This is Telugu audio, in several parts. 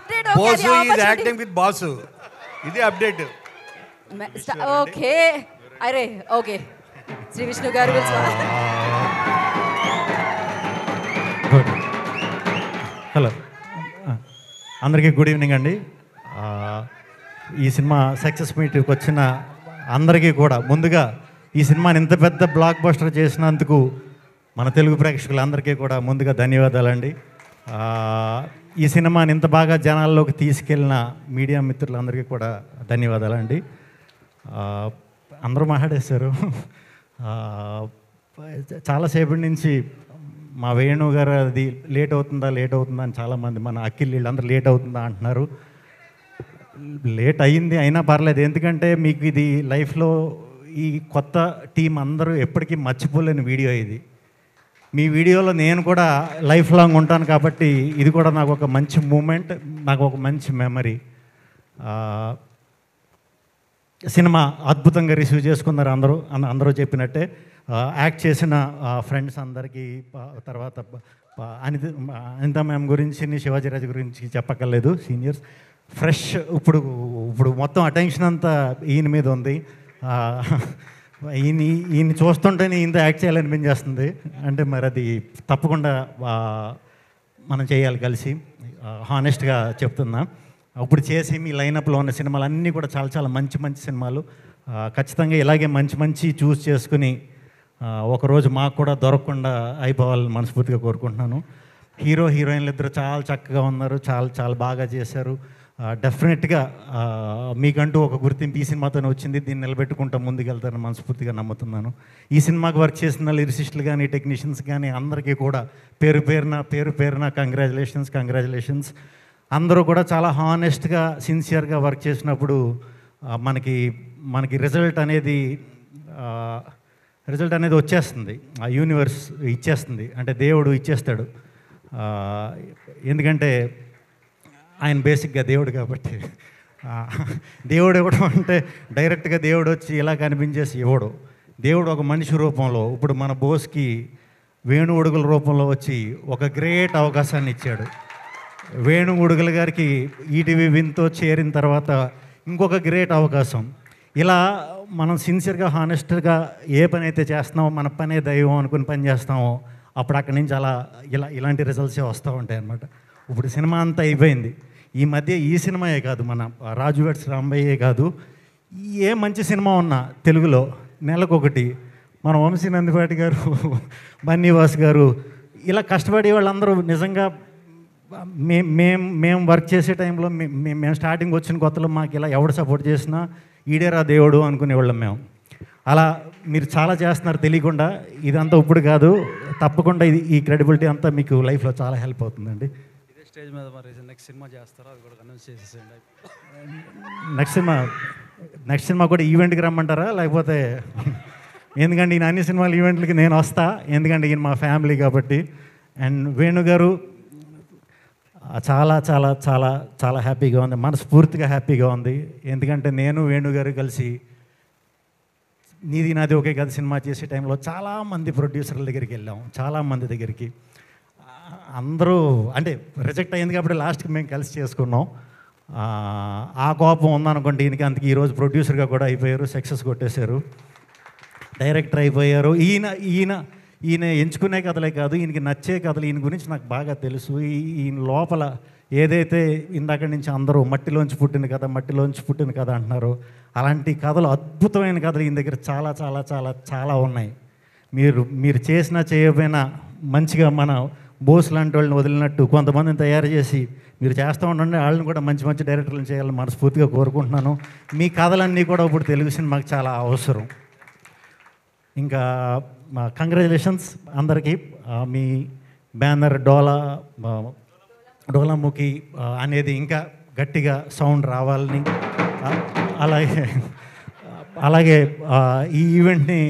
Update boss is acting with boss. ఇది అప్డేట్. ఓకే అరే ఓకే శ్రీ విష్ణు గారు హలో అందరికీ గుడ్ ఈవినింగ్ అండి. ఈ సినిమా సక్సెస్ మీట్కి వచ్చిన అందరికీ కూడా ముందుగా ఈ సినిమాని ఇంత పెద్ద బ్లాక్ బస్టర్ చేసినందుకు మన తెలుగు ప్రేక్షకులందరికీ కూడా ముందుగా ధన్యవాదాలండి. ఈ సినిమాని ఇంత బాగా జనాల్లోకి తీసుకెళ్ళిన మీడియా మిత్రులందరికీ కూడా ధన్యవాదాలండి. అందరూ మాట్లాడేశారు. చాలాసేపటి నుంచి మా వేణు గారు అది లేట్ అవుతుందా అని చాలామంది మన అఖిల్ వీళ్ళందరూ లేట్ అవుతుందా అంటున్నారు. లేట్ అయ్యింది అయినా పర్లేదు, ఎందుకంటే మీకు ఇది లైఫ్లో ఈ కొత్త టీం అందరూ ఎప్పటికీ మర్చిపోలేని వీడియో ఇది. మీ వీడియోలో నేను కూడా లైఫ్ లాంగ్ ఉంటాను కాబట్టి ఇది కూడా నాకు ఒక మంచి మూమెంట్, నాకు ఒక మంచి మెమరీ. సినిమా అద్భుతంగా రిసీవ్ చేసుకున్నారు అందరూ చెప్పినట్టే. యాక్ట్ చేసిన ఫ్రెండ్స్ అందరికీ, తర్వాత అనిత మ్యామ్ గురించి, శివాజీరాజు గురించి చెప్పక్కర్లేదు, సీనియర్స్. ఫ్రెష్ ఇప్పుడు మొత్తం అటెన్షన్ అంతా ఈయన మీద ఉంది. ఈయన చూస్తుంటేనే ఈయనతో యాక్ట్ చేయాలనిపించేస్తుంది. అంటే మరి అది తప్పకుండా మనం చేయాలి కలిసి, హానెస్ట్గా చెప్తున్నా. ఇప్పుడు చేసి మీ లైనప్లో ఉన్న సినిమాలు అన్నీ కూడా చాలా చాలా మంచి సినిమాలు. ఖచ్చితంగా ఇలాగే మంచి చూస్ చేసుకుని ఒకరోజు మాకు కూడా దొరకకుండా అయిపోవాలని మనస్ఫూర్తిగా కోరుకుంటున్నాను. హీరోయిన్లు ఇద్దరు చాలా చక్కగా ఉన్నారు, చాలా బాగా చేశారు. డెఫినెట్గా మీకంటూ ఒక గుర్తింపు ఈ సినిమాతోనే వచ్చింది. దీన్ని నిలబెట్టుకుంటూ ముందుకెళ్తారని మనస్ఫూర్తిగా నమ్ముతున్నాను. ఈ సినిమాకి వర్క్ చేసిన లిరిసిస్టులు కానీ, టెక్నీషియన్స్ కానీ అందరికీ కూడా పేరు పేరున కంగ్రాచులేషన్స్. అందరూ కూడా చాలా హానెస్ట్గా, సిన్సియర్గా వర్క్ చేసినప్పుడు మనకి రిజల్ట్ అనేది వచ్చేస్తుంది. ఆ యూనివర్స్ ఇచ్చేస్తుంది, అంటే దేవుడు ఇచ్చేస్తాడు. ఎందుకంటే ఆయన బేసిక్గా దేవుడు కాబట్టి. దేవుడు ఇవ్వడం అంటే డైరెక్ట్గా దేవుడు వచ్చి ఇలా కనిపించేసి ఇవ్వడు. దేవుడు ఒక మనిషి రూపంలో, ఇప్పుడు మన బోస్కి వేణు ఉడుగుల రూపంలో వచ్చి ఒక గ్రేట్ అవకాశాన్ని ఇచ్చాడు. వేణు ఉడుగుల గారికి ఈటీవీ విన్తో చేరిన తర్వాత ఇంకొక గ్రేట్ అవకాశం. ఇలా మనం సిన్సియర్గా, హానెస్ట్గా ఏ పని అయితే చేస్తున్నామో, మన పనే దైవం అనుకుని పని చేస్తామో, అప్పుడు అక్కడి నుంచి ఇలాంటి రిజల్ట్సే వస్తూ ఉంటాయి అన్నమాట. ఇప్పుడు సినిమా అంతా అయిపోయింది. ఈ మధ్య ఈ సినిమాయే కాదు, మన రాజు వెడ్స్ రాంబయ్యే కాదు, ఏ మంచి సినిమా ఉన్నా తెలుగులో నెలకొకటి మన వంశీ నందిపాటి గారు, బన్నీవాస్ గారు, ఇలా కష్టపడే వాళ్ళందరూ నిజంగా మేము వర్క్ చేసే టైంలో మేము స్టార్టింగ్ వచ్చిన కొత్తలో మాకు ఇలా ఎవడు సపోర్ట్ చేసినా ఈడేరా దేవుడు అనుకునేవాళ్ళం మేము. అలా మీరు చాలా చేస్తున్నారు తెలియకుండా. ఇదంతా ఇప్పుడు కాదు, తప్పకుండా ఈ క్రెడిబిలిటీ అంతా మీకు లైఫ్లో చాలా హెల్ప్ అవుతుందండి. ఇదే స్టేజ్ మీద మరి నెక్స్ట్ సినిమా చేస్తారో అది కూడా అనౌన్స్ చేసేసేయండి. నెక్స్ట్ సినిమా కూడా ఈవెంట్కి రమ్మంటారా లేకపోతే? ఎందుకంటే ఈయన అన్ని సినిమాలు ఈవెంట్లకి నేను వస్తా, ఎందుకంటే ఈయన మా ఫ్యామిలీ కాబట్టి. అండ్ వేణు గారు చాలా చాలా చాలా చాలా హ్యాపీగా ఉంది, మనస్ఫూర్తిగా హ్యాపీగా ఉంది. ఎందుకంటే నేను వేణు గారు కలిసి నీది నాది ఒకే కథ సినిమా చేసే టైంలో చాలామంది ప్రొడ్యూసర్ల దగ్గరికి వెళ్ళాం, చాలామంది దగ్గరికి. అందరూ అంటే రిజెక్ట్ అయింది కాబట్టి లాస్ట్కి మేము కలిసి చేసుకున్నాం. ఆ కోపం ఉందనుకోండి ఈయనకి. అందుకే ఈరోజు ప్రొడ్యూసర్గా కూడా అయిపోయారు, సక్సెస్ కొట్టేశారు, డైరెక్టర్ అయిపోయారు. ఈయన ఎంచుకునే కథలే కాదు, ఈయనకి నచ్చే కథలు, ఈయన గురించి నాకు బాగా తెలుసు. ఈయన లోపల ఏదైతే ఇందాక నుంచి అందరూ మట్టిలోంచి పుట్టిన కథ అంటున్నారు, అలాంటి కథలు, అద్భుతమైన కథలు ఈయన దగ్గర చాలా చాలా చాలా చాలా ఉన్నాయి. మీరు చేసినా చేయకపోయినా మంచిగా మన బోస్ లాంటి వాళ్ళని వదిలినట్టు కొంతమందిని తయారు చేసి మీరు చేస్తూ ఉండండి. వాళ్ళని కూడా మంచి డైరెక్టర్లను చేయాలని మనస్ఫూర్తిగా కోరుకుంటున్నాను. మీ కథలన్నీ కూడా ఇప్పుడు తెలుగు సినిమాకి చాలా అవసరం. ఇంకా కంగ్రాచులేషన్స్ అందరికీ. మీ బ్యానర్ డోలాముఖి అనేది ఇంకా గట్టిగా సౌండ్ రావాలని, అలాగే ఈ ఈవెంట్ని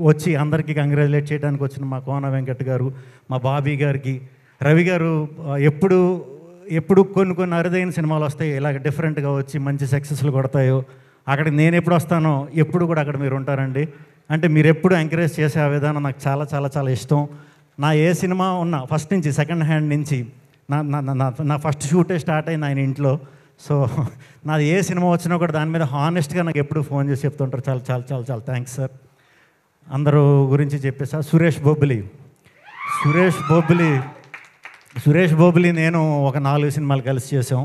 వచ్చి అందరికీ కంగ్రాచులేట్ చేయడానికి వచ్చిన మా కోన వెంకట్ గారు, మా బాబీ గారికి, రవి గారు ఎప్పుడు కొన్ని అరుదైన సినిమాలు వస్తాయి ఇలాగ డిఫరెంట్గా వచ్చి మంచి సక్సెస్లు కొడతాయో అక్కడికి నేను ఎప్పుడు వస్తానో ఎప్పుడు కూడా అక్కడ మీరు ఉంటారండి. అంటే మీరు ఎప్పుడు ఎంకరేజ్ చేసే ఆ విధానం నాకు చాలా చాలా చాలా ఇష్టం. నా ఏ సినిమా ఉన్నా ఫస్ట్ నుంచి సెకండ్ హ్యాండ్ నుంచి నా ఫస్ట్ షూటే స్టార్ట్ అయింది ఆయన ఇంట్లో. సో నాది ఏ సినిమా వచ్చినా కూడా దాని మీద హానెస్ట్గా నాకు ఎప్పుడు ఫోన్ చేసి చెప్తుంటారు. చాలా చాలా చాలా చాలా థ్యాంక్స్ సార్. అందరూ గురించి చెప్పేసా. సురేష్ బొబ్బిలి నేను ఒక 4 సినిమాలు కలిసి చేసాం.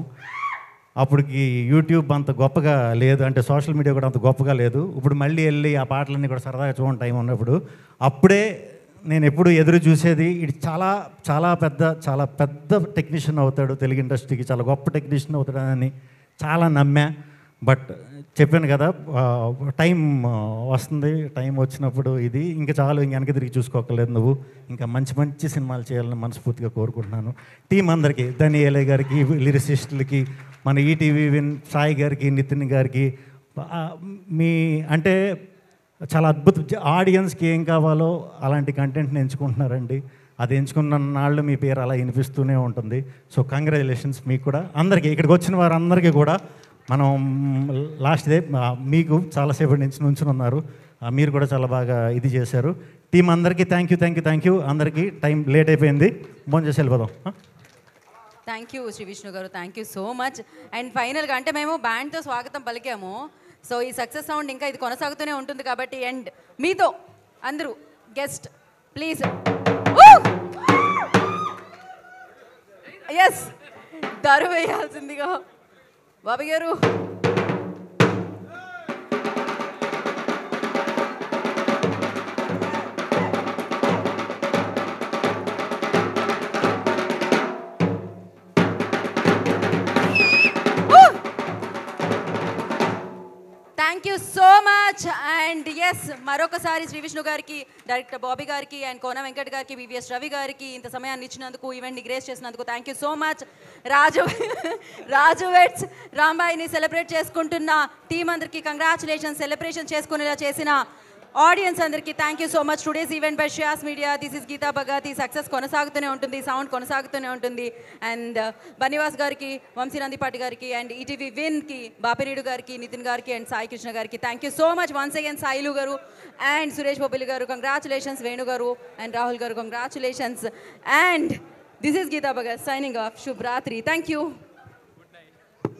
అప్పటికి యూట్యూబ్ అంత గొప్పగా లేదు, అంటే సోషల్ మీడియా కూడా అంత గొప్పగా లేదు. ఇప్పుడు మళ్ళీ వెళ్ళి ఆ పాటలన్నీ కూడా సరదాగా చూడండి టైం ఉన్నప్పుడు. అప్పుడే నేను ఎప్పుడు ఎదురు చూసేది ఇది చాలా చాలా పెద్ద టెక్నీషియన్ అవుతాడు, తెలుగు ఇండస్ట్రీకి చాలా గొప్ప టెక్నీషియన్ అవుతాడని చాలా నమ్మా. బట్ చెప్పాను కదా, టైం వస్తుంది, టైం వచ్చినప్పుడు ఇది ఇంకా చాలు, ఇంక వెనక తిరిగి చూసుకోకలేదు నువ్వు, ఇంకా మంచి సినిమాలు చేయాలని మనస్ఫూర్తిగా కోరుకుంటున్నాను. టీం అందరికీ, ధనియేలే గారికి, లిరిసిస్టులకి, మన ఈటీవీ విన్ సాయి గారికి, నితిన్ గారికి, మీ అంటే చాలా అద్భుతం, ఆడియన్స్కి ఏం కావాలో అలాంటి కంటెంట్ని ఎంచుకుంటున్నారండి. అది ఎంచుకున్న నాళ్ళు మీ పేరు అలా వినిపిస్తూనే ఉంటుంది. సో కంగ్రాచులేషన్స్ మీకు కూడా, అందరికీ ఇక్కడికి వచ్చిన వారందరికీ కూడా. మనం లాస్ట్ డే మీకు చాలాసేపటి నుంచి నుంచుని ఉన్నారు, మీరు కూడా చాలా బాగా ఇది చేశారు. టీం అందరికీ థ్యాంక్ యూ. అందరికీ టైం లేట్ అయిపోయింది, ఫోన్ చేసి వెళ్ళిపోదాం. థ్యాంక్ యూ శ్రీ విష్ణు గారు, thank you so much. And ఫైనల్గా అంటే మేము బ్యాండ్తో స్వాగతం పలికాము. సో ఈ సక్సెస్ సౌండ్ ఇంకా ఇది కొనసాగుతూనే ఉంటుంది కాబట్టి, అండ్ మీతో అందరూ గెస్ట్ ప్లీజ్ ఎస్ దరు వేయాల్సిందిగా బాబు గారు. Thank you so much. And yes మరొకసారి శ్రీ విష్ణు గారికి, డైరెక్టర్ బాబీ గారికి, అండ్ కోన వెంకట్ గారికి, వివిఎస్ రవి గారికి ఇంత సమయాన్ని ఇచ్చినందుకు, ఈవెంట్ని గ్రేస్ చేసినందుకు thank you so much. Raju weds రాంబాయిని సెలబ్రేట్ చేసుకుంటున్న టీం అందరికీ కంగ్రాచులేషన్. సెలబ్రేషన్ చేసుకునేలా చేసిన ఆడియన్స్ అందరికీ thank you so much. Today's event by Shreyas media. This is Geetha Bhagat. ఈ సక్సెస్ కొనసాగుతూనే ఉంటుంది, సౌండ్ కొనసాగుతూనే ఉంటుంది. అండ్ బనివాస్ గారికి, వంశీ నందిపాటి గారికి, అండ్ ఈటీవీ విన్కి, బాపిరెడ్డి గారికి, నితిన్ గారికి, అండ్ సాయి కృష్ణ గారికి thank you so much once again. Sailu గారు అండ్ సురేష్ బొబ్బిలి గారు కంగ్రాచులేషన్స్. వేణు గారు అండ్ రాహుల్ గారు congratulations. And this is Geetha Bhagat signing off. శుభరాత్రి. Thank you.